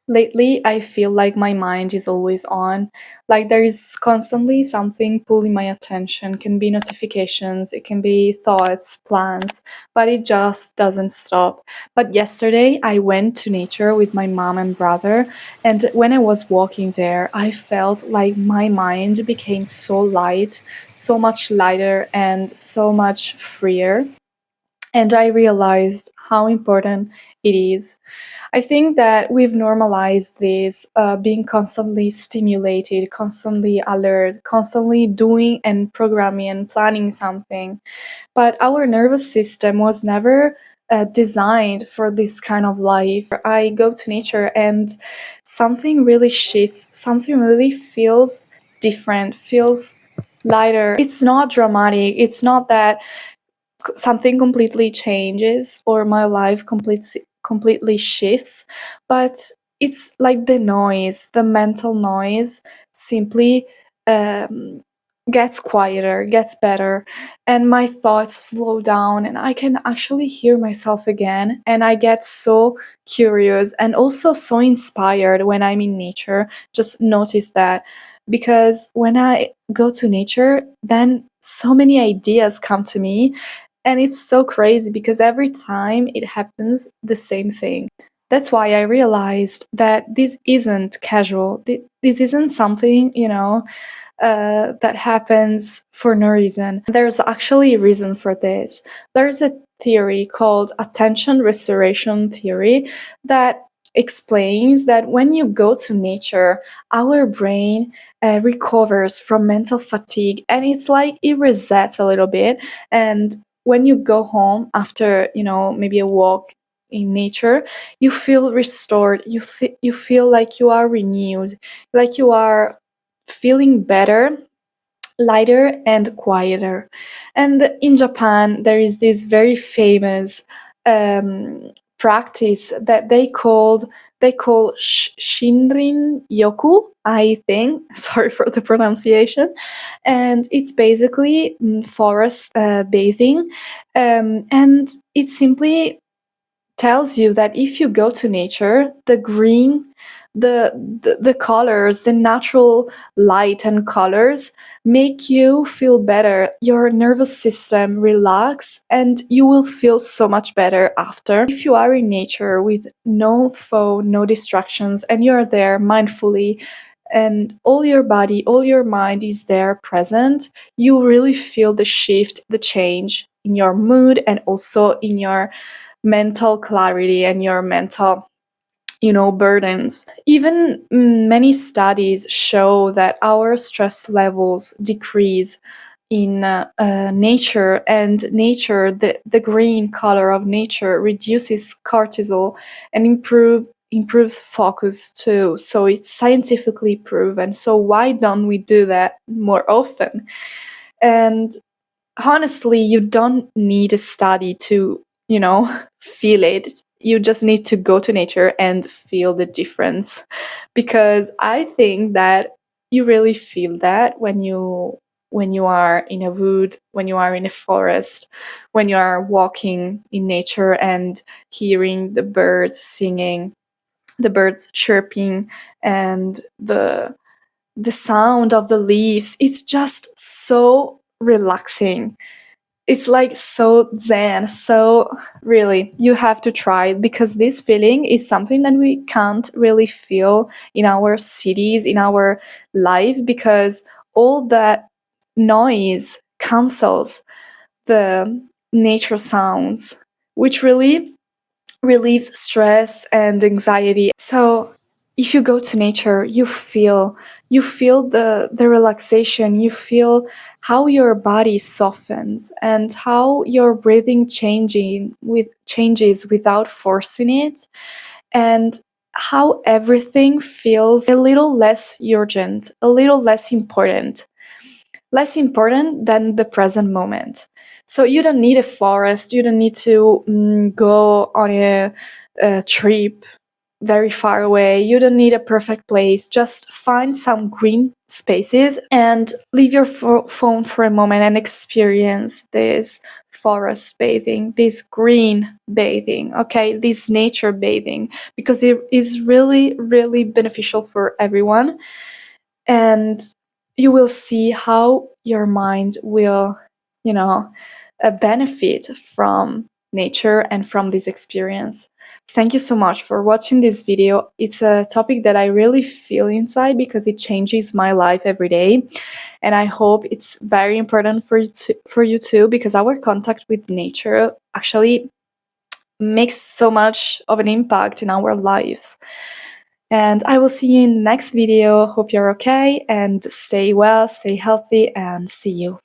Lately, I feel like my mind is always on. Like there is constantly something pulling my attention. It can be notifications, it can be thoughts, plans, but it just doesn't stop. But yesterday, I went to nature with my mom and brother, and when I was walking there, I felt like my mind became so light, so much lighter, and so much freer. And I realized how important it is. I think that we've normalized this being constantly stimulated, constantly alert, constantly doing and programming and planning something. But our nervous system was never designed for this kind of life. I go to nature and something really shifts, something really feels different, feels lighter. It's not dramatic, it's not that something completely changes or my life completely shifts, but it's like the noise, the mental noise simply um, gets quieter, gets better, and my thoughts slow down, and I can actually hear myself again. And I get so curious and also so inspired when I'm in nature. Just notice that, because when I go to nature, then so many ideas come to me, and it's so crazy because every time it happens, the same thing. That's why I realized that this isn't casual. This isn't something, that happens for no reason. There's actually a reason for this. There's a theory called attention restoration theory that explains that when you go to nature, our brain recovers from mental fatigue, and it's like it resets a little bit. And when you go home after, maybe a walk in nature, you feel restored. You feel like you are renewed, like you are feeling better, lighter, and quieter. And in Japan, there is this very famous practice that they call Shinrin-yoku, I think. Sorry for the pronunciation. And it's basically forest bathing, and it simply tells you that if you go to nature, the green, the colors, the natural light and colors make you feel better. Your nervous system relax, and you will feel so much better after. If you are in nature with no phone, no distractions, and you're there mindfully, and all your body, all your mind is there present, you really feel the shift, the change in your mood, and also in your mental clarity and your mental burdens. Even many studies show that our stress levels decrease in nature, and nature, the green color of nature, reduces cortisol and improves focus too. So it's scientifically proven. So why don't we do that more often? And honestly, you don't need a study to, feel it. You just need to go to nature and feel the difference. Because I think that you really feel that when you are in a wood, when you are in a forest, when you are walking in nature and hearing the birds singing, the birds chirping, and the sound of the leaves. It's just so relaxing. It's like so zen. So really, you have to try it, because this feeling is something that we can't really feel in our cities, in our life, because all that noise cancels the nature sounds, which really relieves stress and anxiety. So if you go to nature, you feel the relaxation, you feel how your body softens and how your breathing changes without forcing it, and how everything feels a little less urgent, a little less important than the present moment. So you don't need a forest, you don't need to go on a trip very far away. You don't need a perfect place. Just find some green spaces and leave your phone for a moment and experience this forest bathing, this green bathing, okay, this nature bathing, because it is really, really beneficial for everyone. And you will see how your mind will, benefit from nature and from this experience. Thank you so much for watching this video. It's a topic that I really feel inside because it changes my life every day. And I hope it's very important for you too, because our contact with nature actually makes so much of an impact in our lives. And I will see you in the next video. Hope you're okay and stay well, stay healthy, and see you.